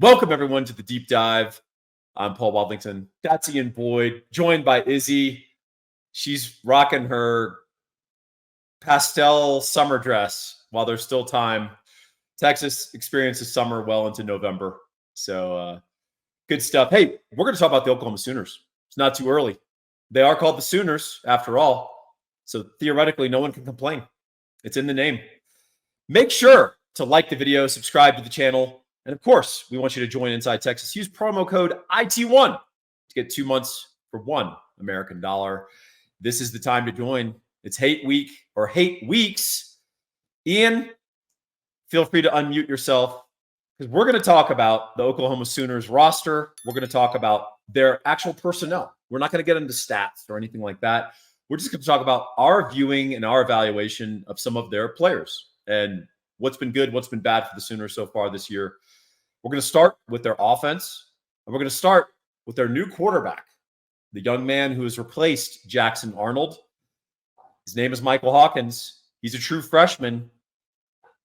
Welcome, everyone, to the Deep Dive. I'm Paul Wadlington. That's Ian Boyd, joined by Izzy. She's rocking her pastel summer dress while there's still time. Texas experiences summer well into November. So good stuff. Hey, we're going to talk about the Oklahoma Sooners. It's not too early. They are called the Sooners, after all. So theoretically, no one can complain. It's in the name. Make sure to like the video, subscribe to the channel. And of course, we want you to join Inside Texas. Use promo code IT1 to get 2 months for $1 American dollar. This is the time to join. It's hate week or hate weeks. Ian, feel free to unmute yourself because we're going to talk about the Oklahoma Sooners roster. We're going to talk about their actual personnel. We're not going to get into stats or anything like that. We're just going to talk about our viewing and our evaluation of some of their players and what's been good, what's been bad for the Sooners so far this year. We're going to start with their offense, and we're going to start with their new quarterback, the young man who has replaced Jackson Arnold. His name is Michael Hawkins. He's a true freshman.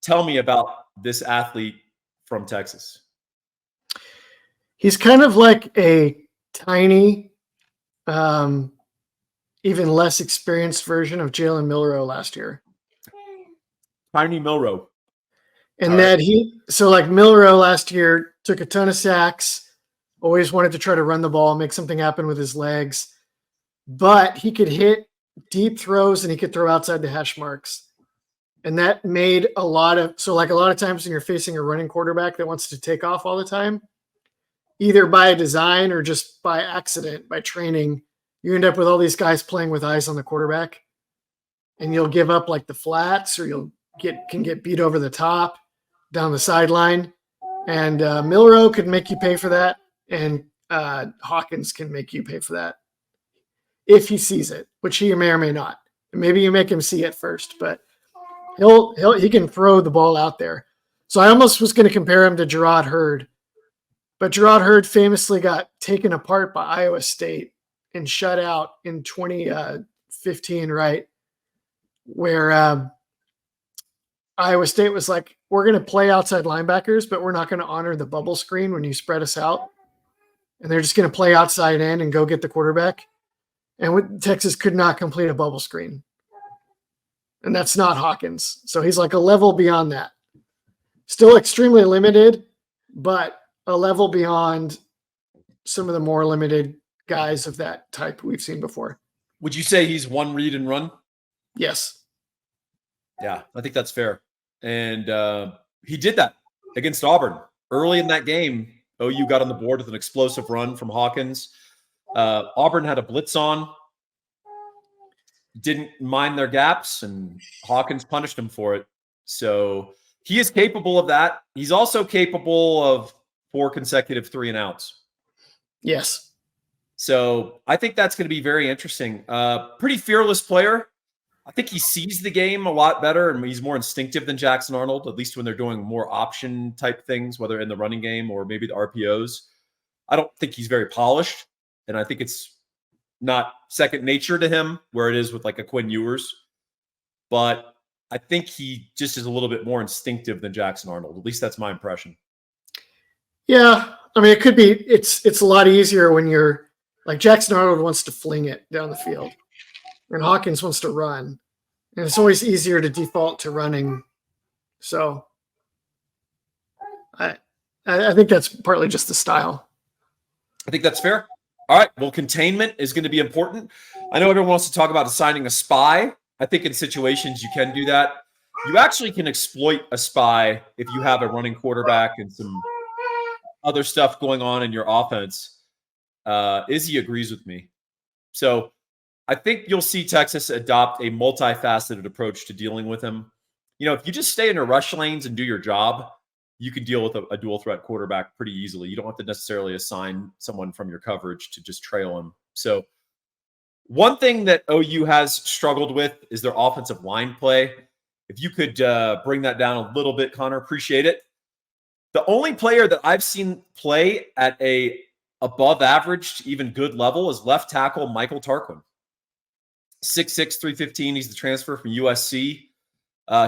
Tell me about this athlete from Texas. He's kind of like a tiny, even less experienced version of Jalen Milroe last year. Tiny Milroe. And Milroe last year took a ton of sacks, always wanted to try to run the ball, make something happen with his legs, but he could hit deep throws and he could throw outside the hash marks. And that made a lot of times when you're facing a running quarterback that wants to take off all the time, either by design or just by accident, by training, you end up with all these guys playing with eyes on the quarterback, and you'll give up like the flats, or you'll can get beat over the top down the sideline. And Milroe could make you pay for that, and Hawkins can make you pay for that if he sees it, which he may or may not. Maybe you make him see it first, but he can throw the ball out there. So I almost was going to compare him to Gerard Hurd, but Gerard Hurd famously got taken apart by Iowa State and shut out in 2015, right? Where Iowa State was like, we're going to play outside linebackers, but we're not going to honor the bubble screen when you spread us out. And they're just going to play outside in and go get the quarterback. And Texas could not complete a bubble screen. And that's not Hawkins. So he's like a level beyond that. Still extremely limited, but a level beyond some of the more limited guys of that type we've seen before. Would you say he's one read and run? Yes. Yeah, I think that's fair. And he did that against Auburn. Early in that game, OU got on the board with an explosive run from Hawkins. Auburn had a blitz on, didn't mind their gaps, and Hawkins punished him for it. So he is capable of that. He's also capable of 4 consecutive 3-and-outs. Yes. So I think that's going to be very interesting. Pretty fearless player. I think he sees the game a lot better, and he's more instinctive than Jackson Arnold, at least when they're doing more option type things, whether in the running game or maybe the RPOs. I don't think he's very polished, and I think it's not second nature to him where it is with like a Quinn Ewers. But I think he just is a little bit more instinctive than Jackson Arnold. At least that's my impression. Yeah. I mean, it could be, it's a lot easier when you're like Jackson Arnold wants to fling it down the field, and Hawkins wants to run. And it's always easier to default to running. So I think that's partly just the style. I think that's fair. All right. Well, containment is going to be important. I know everyone wants to talk about assigning a spy. I think in situations you can do that. You actually can exploit a spy if you have a running quarterback and some other stuff going on in your offense. Izzy agrees with me. So I think you'll see Texas adopt a multifaceted approach to dealing with him. You know, if you just stay in your rush lanes and do your job, you can deal with a dual threat quarterback pretty easily. You don't have to necessarily assign someone from your coverage to just trail him. So one thing that OU has struggled with is their offensive line play. If you could bring that down a little bit, Connor, appreciate it. The only player that I've seen play at a above average to even good level is left tackle Michael Tarquin. 6'6", 315. He's the transfer from USC.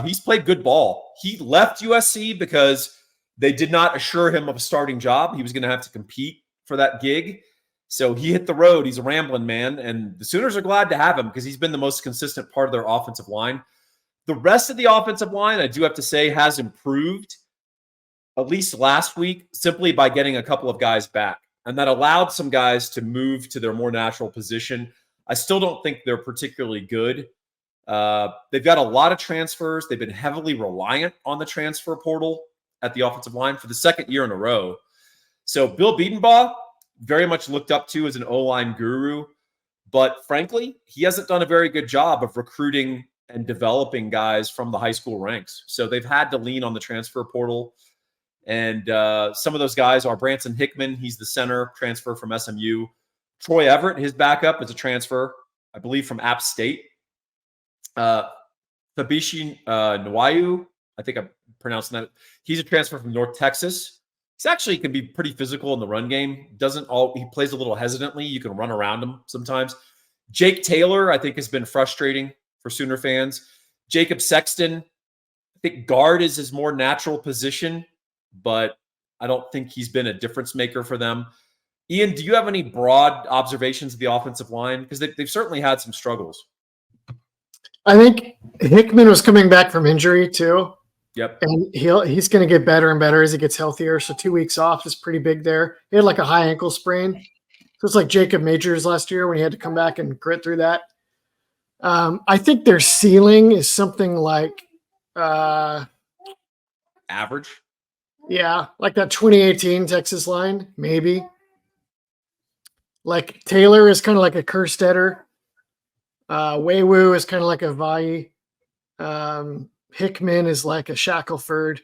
He's played good ball. He left USC because They did not assure him of a starting job. He was going to have to compete for that gig. So he hit the road. He's a rambling man. And the Sooners are glad to have him because he's been the most consistent part of their offensive line. The rest of the offensive line, I do have to say, has improved, at least last week, simply by getting a couple of guys back. And that allowed some guys to move to their more natural position. I still don't think they're particularly good. They've got a lot of transfers. They've been heavily reliant on the transfer portal at the offensive line for the second year in a row. So Bill Biedenbaugh, very much looked up to as an O-line guru. But frankly, he hasn't done a very good job of recruiting and developing guys from the high school ranks. So they've had to lean on the transfer portal. And some of those guys are Branson Hickman. He's the center transfer from SMU. Troy Everett, his backup, is a transfer, I believe, from App State. Tabishi Nwayu, I think I'm pronouncing that. He's a transfer from North Texas. He's actually can be pretty physical in the run game. He plays a little hesitantly. You can run around him sometimes. Jake Taylor, I think, has been frustrating for Sooner fans. Jacob Sexton, I think guard is his more natural position, but I don't think he's been a difference maker for them. Ian, do you have any broad observations of the offensive line? Because they've certainly had some struggles. I think Hickman was coming back from injury too. Yep. And he's going to get better and better as he gets healthier. So 2 weeks off is pretty big there. He had like a high ankle sprain. So it's like Jacob Majors last year when he had to come back and grit through that. I think their ceiling is something like average. Yeah, like that 2018 Texas line, maybe. Like Taylor is kind of like a Kerstetter. Waywu is kind of like a Vai. Hickman is like a Shackelford.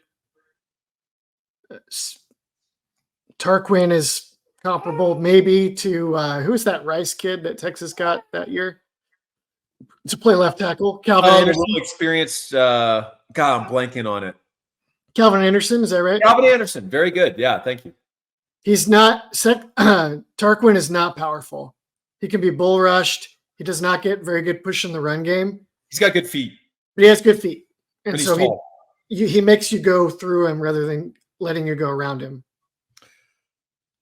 Tarquin is comparable maybe to who's that Rice kid that Texas got that year to play left tackle? Calvin Anderson. Really experienced. God, I'm blanking on it. Calvin Anderson, is that right? Calvin Anderson, very good. Yeah, thank you. He's not. Tarquin is not powerful. He can be bull rushed. He does not get very good push in the run game. He's got good feet. But he has good feet. And so he makes you go through him rather than letting you go around him.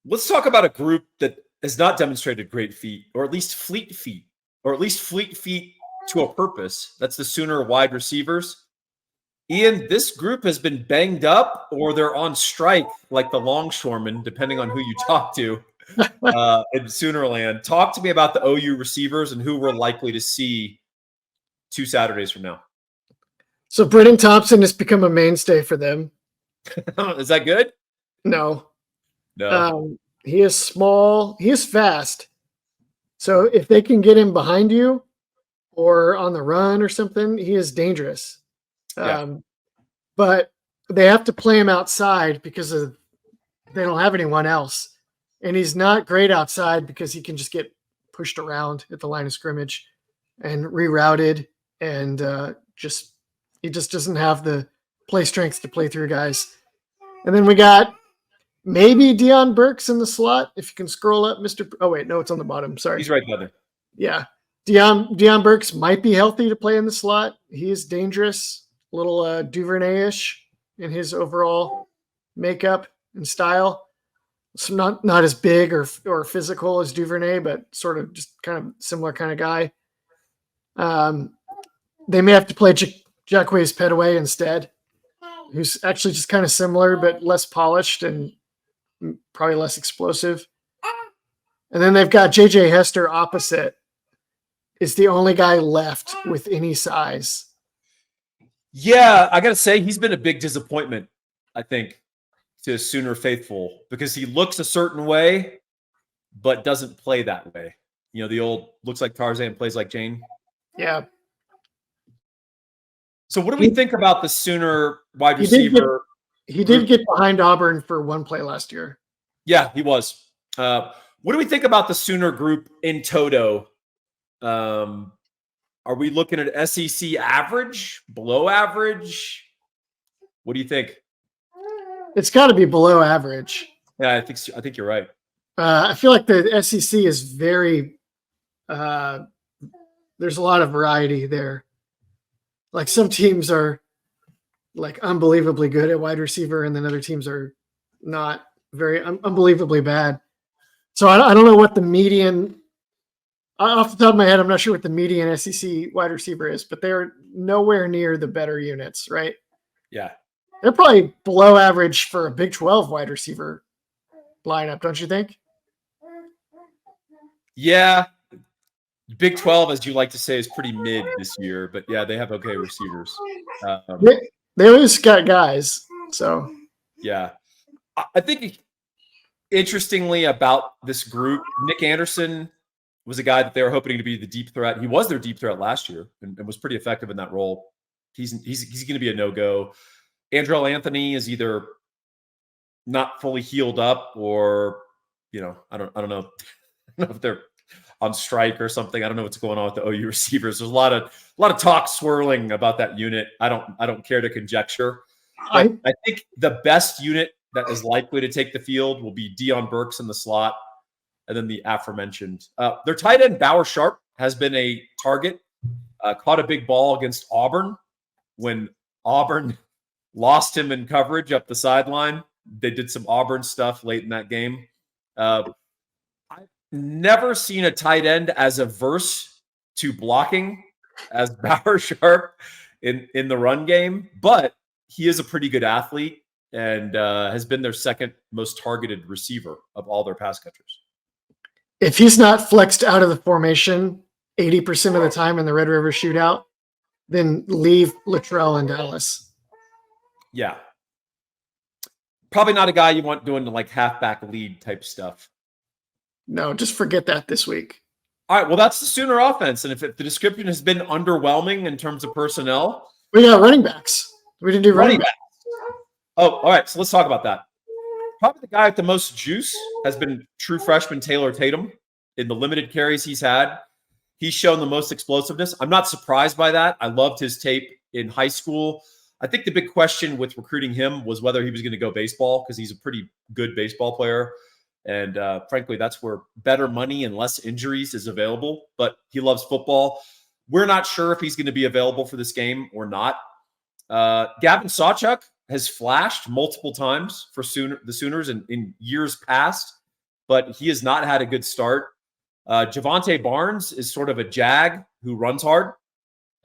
Let's talk about a group that has not demonstrated great feet, or at least fleet feet to a purpose. That's the Sooner wide receivers. Ian, this group has been banged up or they're on strike like the longshoremen, depending on who you talk to in Soonerland. Talk to me about the OU receivers and who we're likely to see 2 Saturdays from now. So Britton Thompson has become a mainstay for them. Is that good? No. No. He is small. He is fast. So if they can get him behind you or on the run or something, he is dangerous. Yeah. But they have to play him outside because they don't have anyone else. And he's not great outside because he can just get pushed around at the line of scrimmage and rerouted and he just doesn't have the play strength to play through guys. And then we got maybe Deion Burks in the slot. If you can scroll up, Mr. Oh, wait, no, it's on the bottom. Sorry. He's right there. Yeah. Deion Burks might be healthy to play in the slot. He is dangerous, a little Duvernay-ish in his overall makeup and style. So not as big or physical as Duvernay, but sort of just kind of similar kind of guy. They may have to play Jacquez Petaway instead, who's actually just kind of similar, but less polished and probably less explosive. And then they've got JJ Hester opposite. Is the only guy left with any size. Yeah, I got to say, he's been a big disappointment, I think, to Sooner faithful because he looks a certain way, but doesn't play that way. You know, the old looks like Tarzan, plays like Jane. Yeah. So what do we think about the Sooner wide receiver? He did get behind Auburn for one play last year. Yeah, he was. What do we think about the Sooner group in toto? Are we looking at SEC average, below average? What do you think? It's got to be below average. Yeah, I think you're right. I feel like the SEC is very there's a lot of variety there. Like some teams are like unbelievably good at wide receiver, and then other teams are not very unbelievably bad. So I don't know what the median. Off the top of my head, I'm not sure what the median SEC wide receiver is, but they're nowhere near the better units, right? Yeah. They're probably below average for a Big 12 wide receiver lineup, don't you think? Yeah. Big 12, as you like to say, is pretty mid this year, but yeah, they have okay receivers. They always got guys, so yeah. I think interestingly about this group, Nick Anderson was a guy that they were hoping to be the deep threat. He was their deep threat last year and was pretty effective in that role. He's going to be a no-go. Andrell Anthony is either not fully healed up or, I don't know. I don't know if they're on strike or something. I don't know what's going on with the OU receivers. There's a lot of talk swirling about that unit. I don't care to conjecture. But I think the best unit that is likely to take the field will be Deion Burks in the slot, and then the aforementioned. Their tight end, Bauer Sharp, has been a target. Caught a big ball against Auburn when Auburn lost him in coverage up the sideline. They did some Auburn stuff late in that game. I've never seen a tight end as averse to blocking as Bauer Sharp in the run game, but he is a pretty good athlete and has been their second most targeted receiver of all their pass catchers. If he's not flexed out of the formation 80% of the time in the Red River shootout, then leave Luttrell in Dallas. Yeah. Probably not a guy you want doing the like halfback lead type stuff. No, just forget that this week. All right. Well, that's the Sooner offense. And if the description has been underwhelming in terms of personnel, we got running backs. We didn't do running backs. Oh, all right. So let's talk about that. Probably the guy with the most juice has been true freshman Taylor Tatum. In the limited carries he's had, he's shown the most explosiveness. I'm not surprised by that. I loved his tape in high school. I think the big question with recruiting him was whether he was going to go baseball because he's a pretty good baseball player. And frankly, that's where better money and less injuries is available. But he loves football. We're not sure if he's going to be available for this game or not. Gavin Sawchuk has flashed multiple times for the Sooners in years past, but he has not had a good start. Javonte Barnes is sort of a jag who runs hard.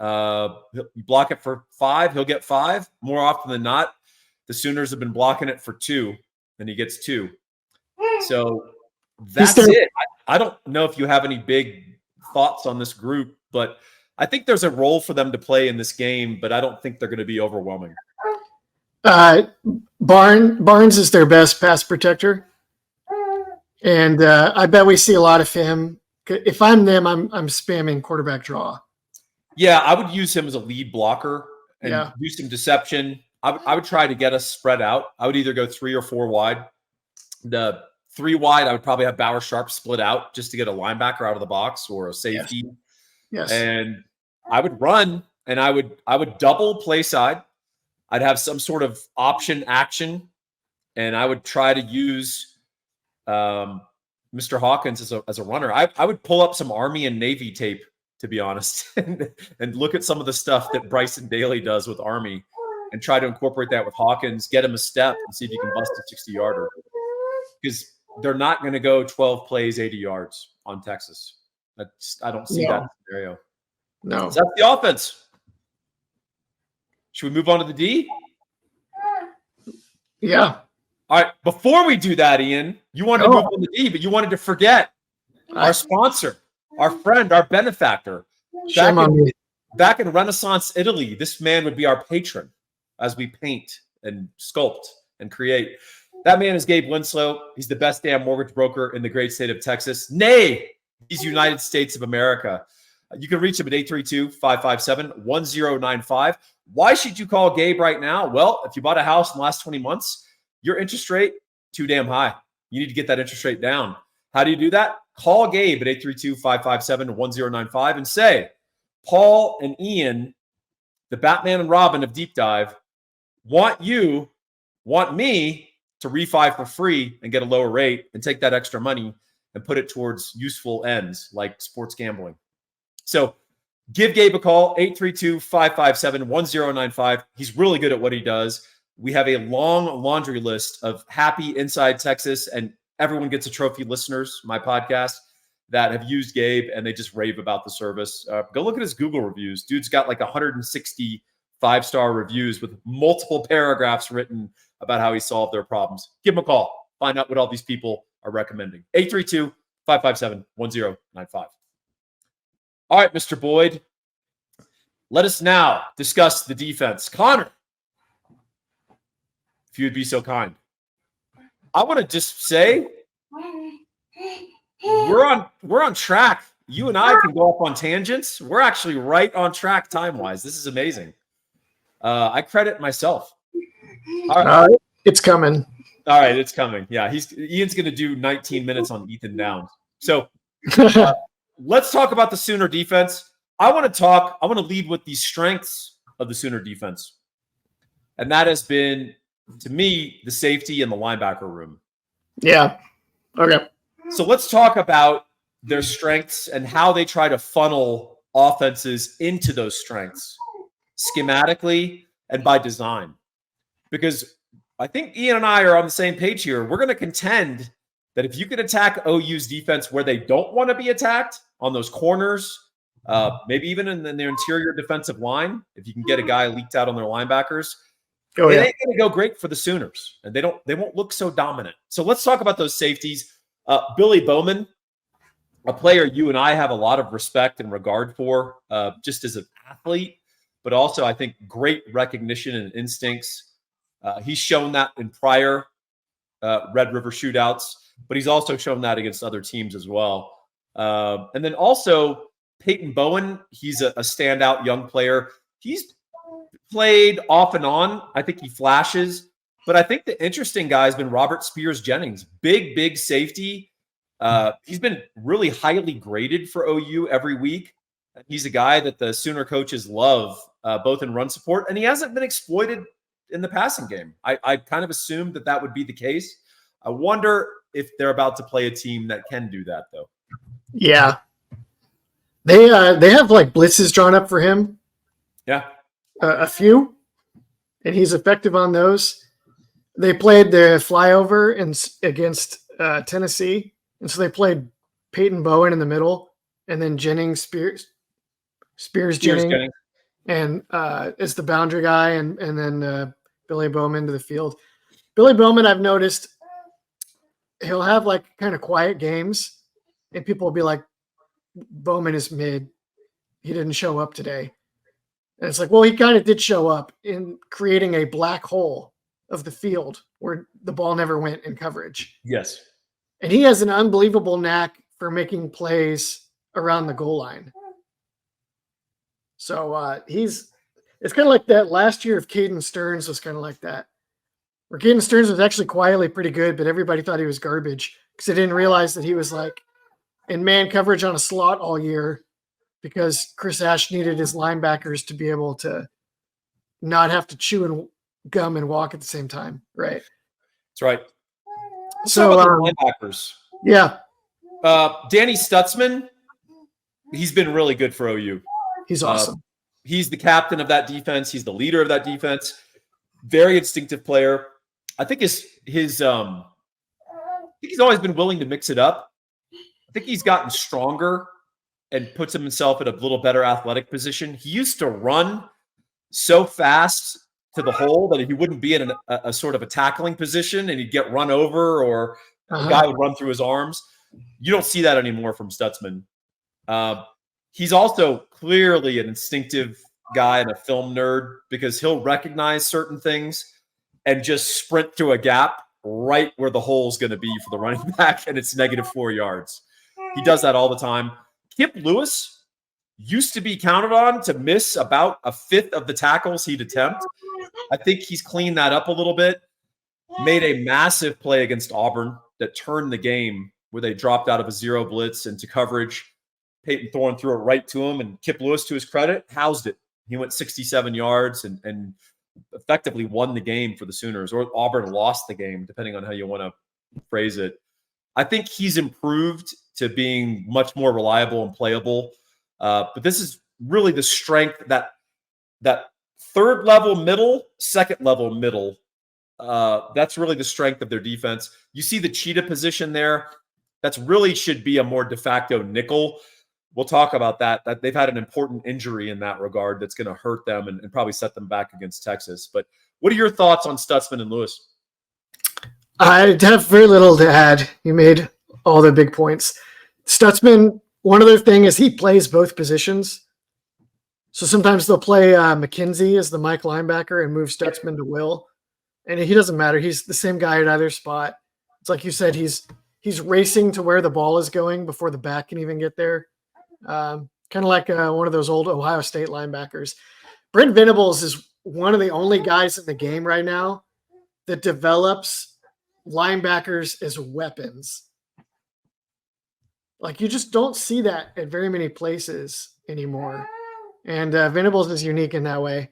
You block it for 5, he'll get 5. More often than not, the Sooners have been blocking it for 2, and he gets 2. So that's it. I don't know if you have any big thoughts on this group, but I think there's a role for them to play in this game, but I don't think they're going to be overwhelming. Barnes is their best pass protector. And I bet we see a lot of him. If I'm them, I'm spamming quarterback draw. Yeah, I would use him as a lead blocker and do some deception. I would try to get us spread out. I would either go 3 or 4 wide. The 3 wide, I would probably have Bauer Sharp split out just to get a linebacker out of the box or a safety. Yes. And I would run and I would double play side. I'd have some sort of option action, and I would try to use Mr. Hawkins as a runner. I would pull up some Army and Navy tape, to be honest, and look at some of the stuff that Bryson Daly does with Army and try to incorporate that with Hawkins, get him a step and see if you can bust a 60-yarder. Because they're not going to go 12 plays, 80 yards on Texas. I don't see that scenario. No. So that's the offense. Should we move on to the D? Yeah. All right. Before we do that, Ian, you wanted to move on to the D, but you wanted to forget our sponsor, our friend, our benefactor. Shame on me. Back in Renaissance Italy, this man would be our patron as we paint and sculpt and create. That man is Gabe Winslow. He's the best damn mortgage broker in the great state of Texas. Nay, he's United States of America. You can reach him at 832-557-1095. Why should you call Gabe right now? Well, if you bought a house in the last 20 months, your interest rate, too damn high. You need to get that interest rate down. How do you do that? Call Gabe at 832-557-1095 and say, Paul and Ian, the Batman and Robin of Deep Dive, want me to refi for free and get a lower rate and take that extra money and put it towards useful ends like sports gambling. So Give Gabe a call, 832-557-1095. He's really good at what he does. We have a long laundry list of happy Inside Texas and Everyone Gets a Trophy listeners, my podcast, that have used Gabe, and they just rave about the service. Go look at his Google reviews. Dude's got like 160 5-star reviews with multiple paragraphs written about how he solved their problems. Give him a call. Find out what all these people are recommending. 832-557-1095. All right, Mr. Boyd, let us now discuss the defense. Connor, if you'd be so kind. I want to just say we're on track. You and I can go off on tangents. We're actually right on track time-wise. This is amazing. I credit myself. All right. It's coming. All right, it's coming. Yeah, Ian's going to do 19 minutes on Ethan Downs. So let's talk about the Sooner defense. I want to lead with the strengths of the Sooner defense. And that has been, to me, the safety and the linebacker room. Yeah. Okay. So let's talk about their strengths and how they try to funnel offenses into those strengths schematically and by design. Because I think Ian and I are on the same page here. We're going to contend that if you can attack OU's defense where they don't want to be attacked, on those corners, maybe even in their interior defensive line, if you can get a guy leaked out on their linebackers, it ain't going to go great for the Sooners, and they won't look so dominant. So let's talk about those safeties. Billy Bowman, a player you and I have a lot of respect and regard for, just as an athlete, but also I think great recognition and instincts. He's shown that in prior Red River shootouts, but he's also shown that against other teams as well. And then also Peyton Bowen, he's a standout young player. He's played off and on. I think he flashes. But I think the interesting guy has been Robert Spears-Jennings. Big safety. He's been really highly graded for OU every week. He's a guy that the Sooner coaches love, both in run support, and he hasn't been exploited in the passing game. I kind of assumed that would be the case. I wonder if they're about to play a team that can do that, though. Yeah. They have like blitzes drawn up for him. Yeah. A few, and he's effective on those. They played the flyover against Tennessee, and so they played Peyton Bowen in the middle, and then Spears Jennings, and it's the boundary guy, and then Billy Bowman to the field. Billy Bowman, I've noticed, he'll have like kind of quiet games, and people will be like, Bowman is mid. He didn't show up today. And it's like, well, he kind of did show up in creating a black hole of the field where the ball never went in coverage. Yes. And he has an unbelievable knack for making plays around the goal line. So it's kind of like that last year of Caden Stearns was kind of like that. Where Caden Stearns was actually quietly pretty good, but everybody thought he was garbage because they didn't realize that he was like in man coverage on a slot all year because Chris Ash needed his linebackers to be able to not have to chew and gum and walk at the same time. Right. That's right. So linebackers. Yeah. Danny Stutzman, he's been really good for OU. He's awesome. He's the captain of that defense. He's the leader of that defense. Very instinctive player. I think he's always been willing to mix it up. I think he's gotten stronger and puts himself in a little better athletic position. He used to run so fast to the hole that he wouldn't be in a sort of a tackling position and he'd get run over or a guy would run through his arms. You don't see that anymore from Stutzman. He's also clearly an instinctive guy and a film nerd because he'll recognize certain things and just sprint through a gap right where the hole is going to be for the running back, and it's -4 yards. He does that all the time. Kip Lewis used to be counted on to miss about a fifth of the tackles he'd attempt. I think he's cleaned that up a little bit. Made a massive play against Auburn that turned the game where they dropped out of a zero blitz into coverage. Peyton Thorne threw it right to him, and Kip Lewis, to his credit, housed it. He went 67 yards and effectively won the game for the Sooners, or Auburn lost the game, depending on how you want to phrase it. I think he's improved to being much more reliable and playable. But this is really the strength, that third level middle, second level middle. That's really the strength of their defense. You see the cheetah position there. That's really should be a more de facto nickel. We'll talk about that. That they've had an important injury in that regard that's going to hurt them and probably set them back against Texas. But what are your thoughts on Stutzman and Lewis? I have very little to add. You made all the big points. Stutzman, one other thing is he plays both positions. So sometimes they'll play McKenzie as the Mike linebacker and move Stutzman to Will. And he doesn't matter. He's the same guy at either spot. It's like you said, he's racing to where the ball is going before the back can even get there. Kind of like one of those old Ohio State linebackers. Brent Venables is one of the only guys in the game right now that develops linebackers as weapons. Like you just don't see that at very many places anymore. And Venables is unique in that way.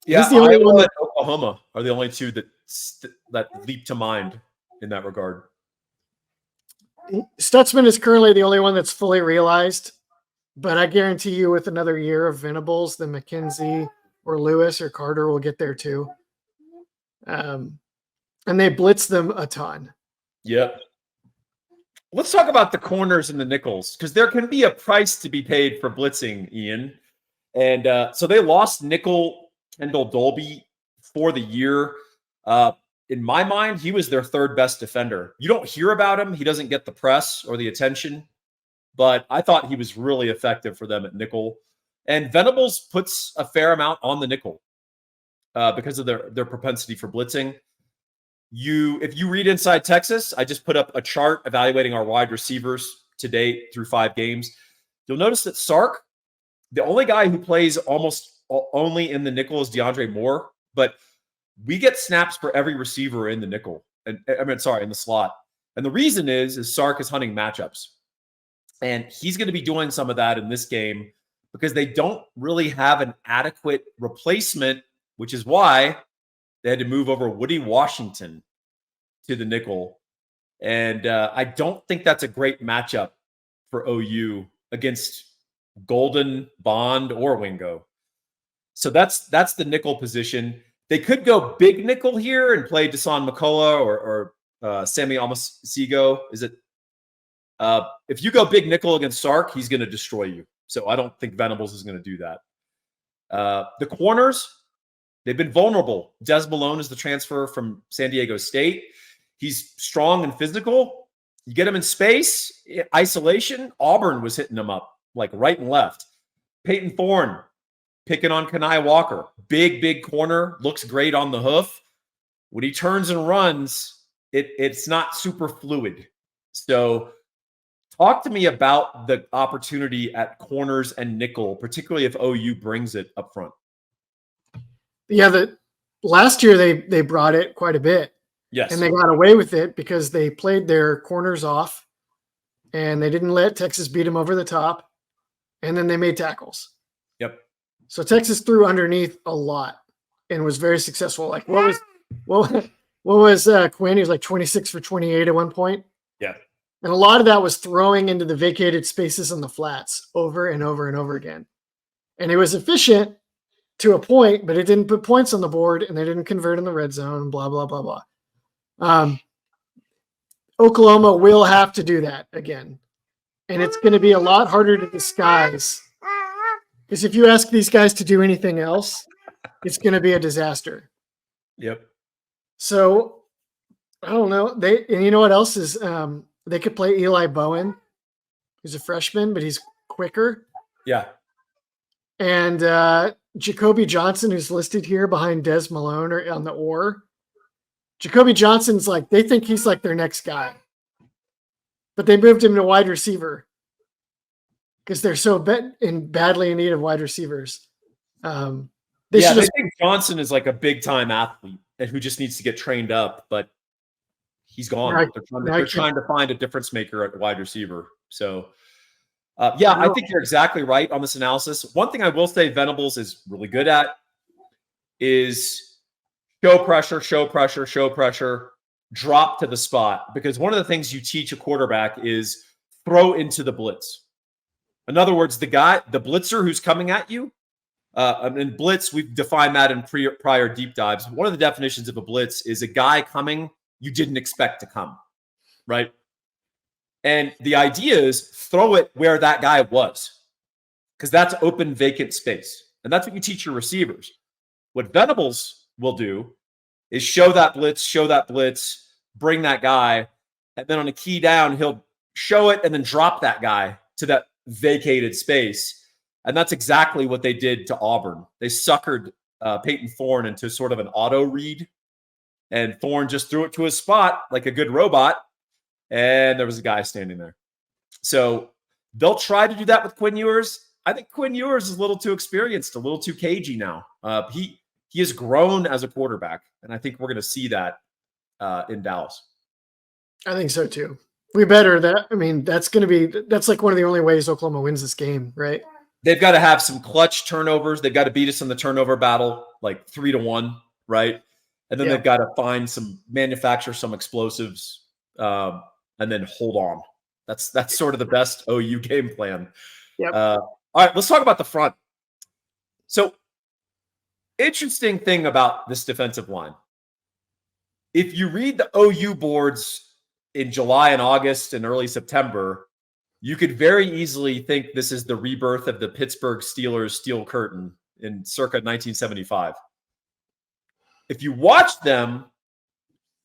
Yeah, Iowa and Oklahoma are the only two that leap to mind in that regard. Stutzman is currently the only one that's fully realized, but I guarantee you with another year of Venables, then McKenzie or Lewis or Carter will get there too. And they blitz them a ton. Yep. Let's talk about the corners and the nickels, because there can be a price to be paid for blitzing, Ian. And so they lost nickel Kendall Dolby for the year. In my mind, he was their third best defender. You don't hear about him. He doesn't get the press or the attention, but I thought he was really effective for them at nickel. And Venables puts a fair amount on the nickel because of their propensity for blitzing. If you read Inside Texas, I just put up a chart evaluating our wide receivers to date through 5 games. You'll notice that Sark, the only guy who plays almost only in the nickel is DeAndre Moore, but we get snaps for every receiver in the nickel. In the slot. And the reason is Sark is hunting matchups. And he's going to be doing some of that in this game because they don't really have an adequate replacement, which is why they had to move over Woody Washington to the nickel. And I don't think that's a great matchup for OU against Golden, Bond, or Wingo. So that's the nickel position. They could go big nickel here and play Dasan McCullough or Sammy Amasigo. Is it? If you go big nickel against Sark, he's going to destroy you. So I don't think Venables is going to do that. The corners, they've been vulnerable. Des Malone is the transfer from San Diego State. He's strong and physical. You get him in space, isolation. Auburn was hitting him up like right and left. Peyton Thorne picking on Kanai Walker. Big corner. Looks great on the hoof. When he turns and runs, it's not super fluid. So talk to me about the opportunity at corners and nickel, particularly if OU brings it up front. Yeah, last year they brought it quite a bit. Yes. And they got away with it because they played their corners off and they didn't let Texas beat them over the top. And then they made tackles. Yep. So Texas threw underneath a lot and was very successful. Like what was Quinn? He was like 26 for 28 at one point. Yeah. And a lot of that was throwing into the vacated spaces on the flats over and over and over again. And it was efficient to a point, but it didn't put points on the board and they didn't convert in the red zone, blah, blah, blah, blah. Oklahoma will have to do that again. And it's going to be a lot harder to disguise. Because if you ask these guys to do anything else, it's going to be a disaster. Yep. So, I don't know. And you know what else is they could play Eli Bowen, who's a freshman, but he's quicker. Yeah. And Jacoby Johnson, who's listed here behind Des Malone or on the oar. Jacoby Johnson's like, they think he's like their next guy. But they moved him to wide receiver because they're so badly in need of wide receivers. They think Johnson is like a big-time athlete and who just needs to get trained up, but he's gone. They're trying to find a difference maker at wide receiver. So, I think you're exactly right on this analysis. One thing I will say Venables is really good at is show pressure, drop to the spot. Because one of the things you teach a quarterback is throw into the blitz. In other words, the blitzer who's coming at you, and blitz, we've defined that in prior deep dives. One of the definitions of a blitz is a guy coming you didn't expect to come, right? And the idea is throw it where that guy was, because that's open, vacant space. And that's what you teach your receivers. What Venables will do is show that blitz, bring that guy, and then on a key down, he'll show it and then drop that guy to that vacated space. And that's exactly what they did to Auburn. They suckered Peyton Thorne into sort of an auto read, and Thorne just threw it to his spot like a good robot, and there was a guy standing there. So they'll try to do that with Quinn Ewers. I think Quinn Ewers is a little too experienced, a little too cagey now. He has grown as a quarterback, and I think we're going to see that in Dallas. I think so too. We better that. I mean, that's like one of the only ways Oklahoma wins this game, right? They've got to have some clutch turnovers. They've got to beat us in the turnover battle, like 3-1, right? And then they've got to manufacture some explosives, and then hold on. That's sort of the best OU game plan. Yep. All right, let's talk about the front. So, interesting thing about this defensive line. If you read the OU boards in July and August and early September, you could very easily think this is the rebirth of the Pittsburgh Steelers steel curtain in circa 1975. If you watch them,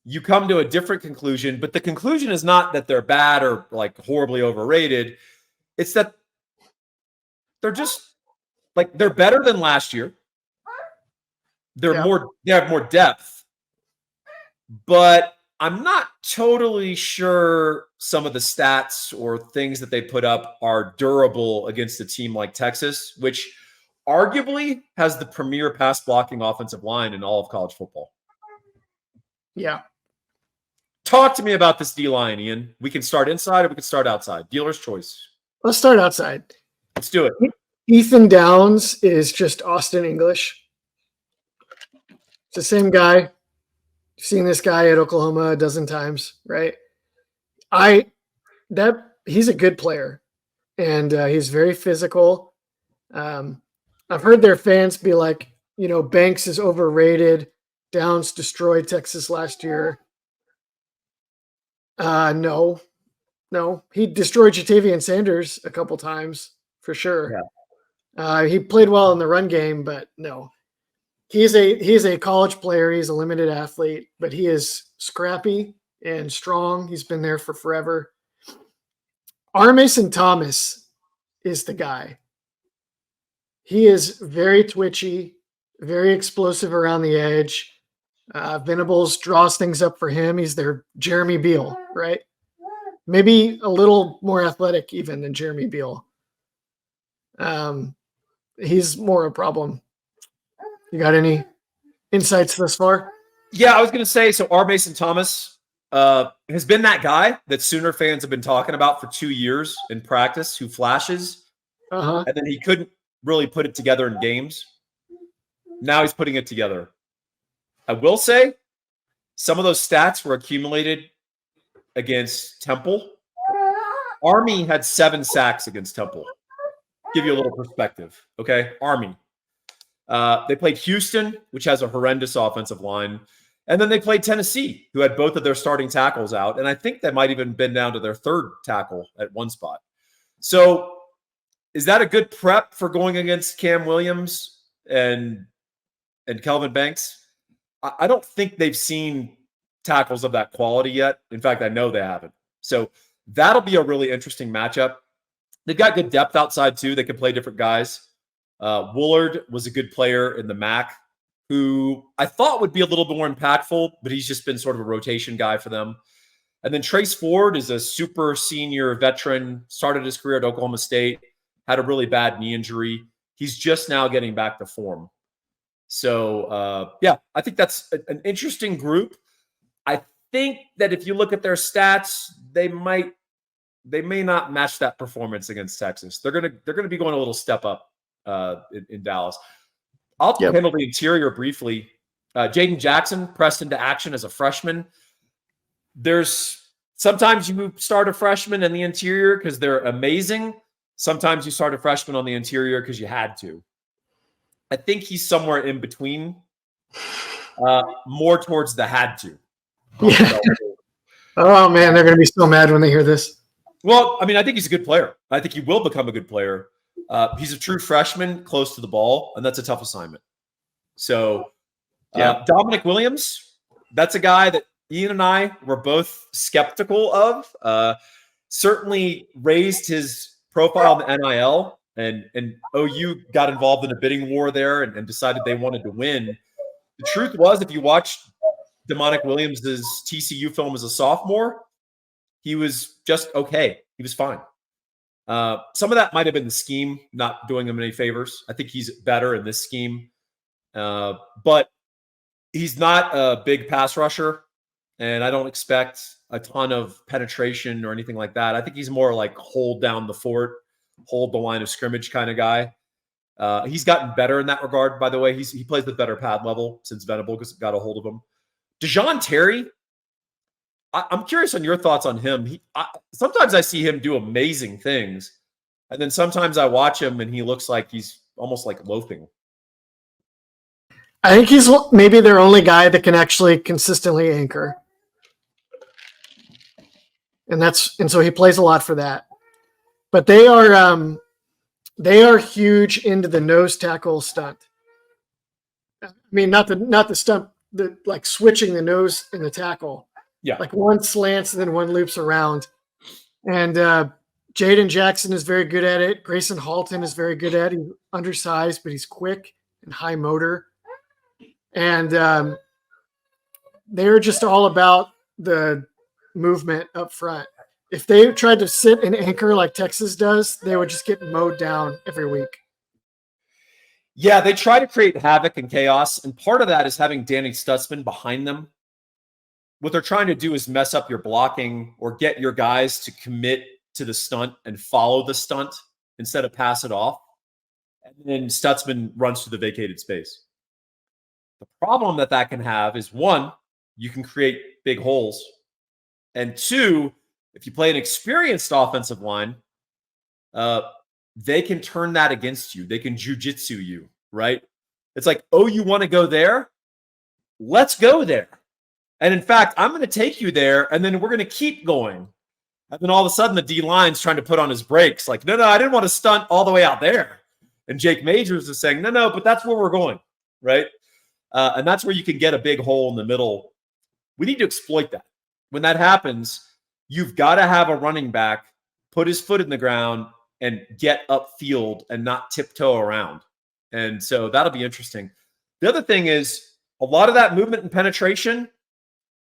you come to a different conclusion, but the conclusion is not that they're bad or like horribly overrated. It's that they're just like, they're better than last year. They have more depth, but I'm not totally sure some of the stats or things that they put up are durable against a team like Texas, which arguably has the premier pass blocking offensive line in all of college football. Yeah. Talk to me about this D-line, Ian. We can start inside or we can start outside. Dealer's choice. Let's start outside. Let's do it. Ethan Downs is just Austin English. It's the same guy. You've seen this guy at Oklahoma a dozen times, right? He's a good player, and he's very physical. I've heard their fans be like, Banks is overrated. Downs destroyed Texas last year. No, he destroyed Jatavian Sanders a couple times for sure. Yeah. He played well in the run game, but no. He's a college player. He's a limited athlete, but he is scrappy and strong. He's been there for forever. R. Mason Thomas is the guy. He is very twitchy, very explosive around the edge. Venables draws things up for him. He's their Jeremy Beal, right? Maybe a little more athletic even than Jeremy Beal. He's more a problem. You got any insights thus far? Yeah, I was going to say, so R. Mason Thomas has been that guy that Sooner fans have been talking about for 2 years in practice, who flashes, and then he couldn't really put it together in games. Now he's putting it together. I will say some of those stats were accumulated against Temple. Army had 7 sacks against Temple. Give you a little perspective, okay? Army. They played Houston, which has a horrendous offensive line. And then they played Tennessee, who had both of their starting tackles out. And I think that might even been down to their third tackle at one spot. So is that a good prep for going against Cam Williams and Kelvin Banks? I don't think they've seen tackles of that quality yet. In fact, I know they haven't. So that'll be a really interesting matchup. They've got good depth outside, too. They can play different guys. Woolard was a good player in the MAC, who I thought would be a little bit more impactful, but he's just been sort of a rotation guy for them. And then Trace Ford is a super senior veteran, started his career at Oklahoma State, had a really bad knee injury. He's just now getting back to form. So, I think that's an interesting group. I think that if you look at their stats, they may not match that performance against Texas. They're gonna be going a little step up in Dallas. I'll handle the interior briefly. Jaden Jackson pressed into action as a freshman. There's sometimes you start a freshman in the interior because they're amazing. Sometimes you start a freshman on the interior because you had to. I think he's somewhere in between, more towards the had to. Yeah. Oh man, they're going to be so mad when they hear this. Well, I mean, I think he's a good player. I think he will become a good player. He's a true freshman, close to the ball, and that's a tough assignment. So, Dominic Williams, that's a guy that Ian and I were both skeptical of. Certainly raised his profile in the NIL, and OU got involved in a bidding war there and decided they wanted to win. The truth was, if you watched Dominic Williams' TCU film as a sophomore, he was just okay. He was fine. Some of that might have been the scheme not doing him any favors. I think he's better in this scheme. But he's not a big pass rusher, and I don't expect a ton of penetration or anything like that. I think he's more like hold down the fort, hold the line of scrimmage kind of guy. He's gotten better in that regard, by the way. He plays with better pad level since Venables got a hold of him. Dejon Terry, I'm curious on your thoughts on him. Sometimes I see him do amazing things, and then sometimes I watch him and he looks like he's almost like loafing. I think he's maybe their only guy that can actually consistently anchor. And so he plays a lot for that. But they are huge into the nose tackle stunt. I mean, not the stunt, like switching the nose in the tackle. Yeah. Like one slants and then one loops around. And Jaden Jackson is very good at it. Grayson Halton is very good at it. He's undersized, but he's quick and high motor. And they're just all about the movement up front. If they tried to sit and anchor like Texas does, they would just get mowed down every week. Yeah, they try to create havoc and chaos, and part of that is having Danny Stutzman behind them. What they're trying to do is mess up your blocking or get your guys to commit to the stunt and follow the stunt instead of pass it off. And then Stutzman runs through the vacated space. The problem that can have is, one, you can create big holes. And two, if you play an experienced offensive line, they can turn that against you. They can jujitsu you, right? It's like, oh, you want to go there? Let's go there. And in fact, I'm going to take you there, and then we're going to keep going. And then all of a sudden, the D-line's trying to put on his brakes. Like, no, I didn't want to stunt all the way out there. And Jake Majors is saying, no, but that's where we're going, right? And that's where you can get a big hole in the middle. We need to exploit that. When that happens, you've got to have a running back put his foot in the ground and get upfield and not tiptoe around. And so that'll be interesting. The other thing is a lot of that movement and penetration,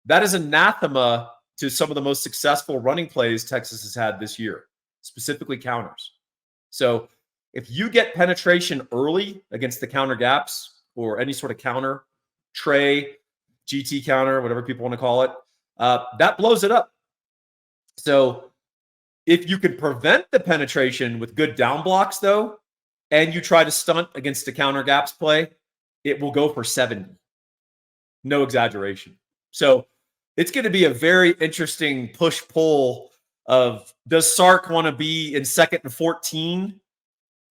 that is anathema to some of the most successful running plays Texas has had this year, specifically counters. So if you get penetration early against the counter gaps or any sort of counter, tray, GT counter, whatever people want to call it, that blows it up. So if you can prevent the penetration with good down blocks, though, and you try to stunt against the counter gaps play, it will go for 70. No exaggeration. So it's going to be a very interesting push-pull of, does Sark want to be in 2nd and 14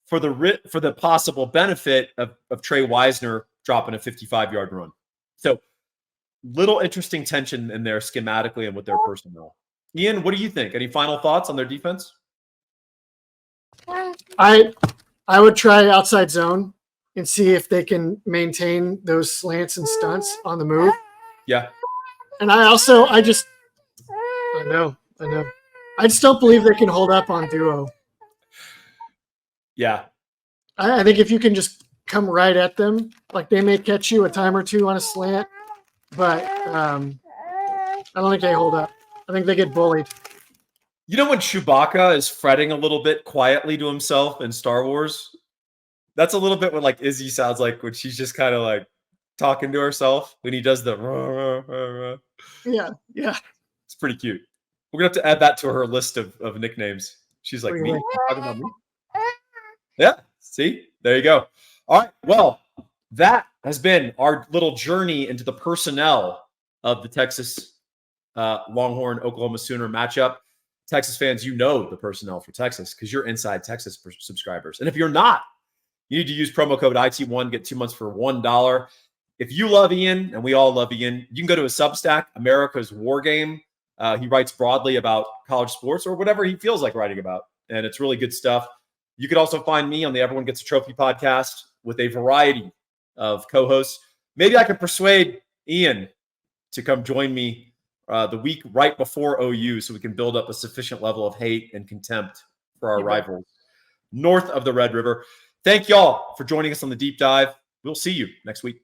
for the possible benefit of Trey Wisner dropping a 55-yard run? So little interesting tension in there schematically and with their personnel. Ian, what do you think? Any final thoughts on their defense? I would try outside zone and see if they can maintain those slants and stunts on the move. Yeah. And I know. I just don't believe they can hold up on duo. Yeah. I think if you can just come right at them, like they may catch you a time or two on a slant, but I don't think they hold up. I think they get bullied. You know when Chewbacca is fretting a little bit quietly to himself in Star Wars? That's a little bit what like Izzy sounds like when she's just kind of like talking to herself when he does the Yeah. It's pretty cute. We're gonna have to add that to her list of nicknames. She's like, me? You talking about me? Yeah, see? There you go. All right. Well, that has been our little journey into the personnel of the Texas Longhorn Oklahoma Sooner matchup. Texas fans, you know the personnel for Texas because you're Inside Texas subscribers. And if you're not, you need to use promo code IT1, get 2 months for $1. If you love Ian, and we all love Ian, you can go to his Substack, America's War Game. He writes broadly about college sports or whatever he feels like writing about. And it's really good stuff. You could also find me on the Everyone Gets a Trophy podcast with a variety of co-hosts. Maybe I can persuade Ian to come join me the week right before OU so we can build up a sufficient level of hate and contempt for our rivals north of the Red River. Thank y'all for joining us on the deep dive. We'll see you next week.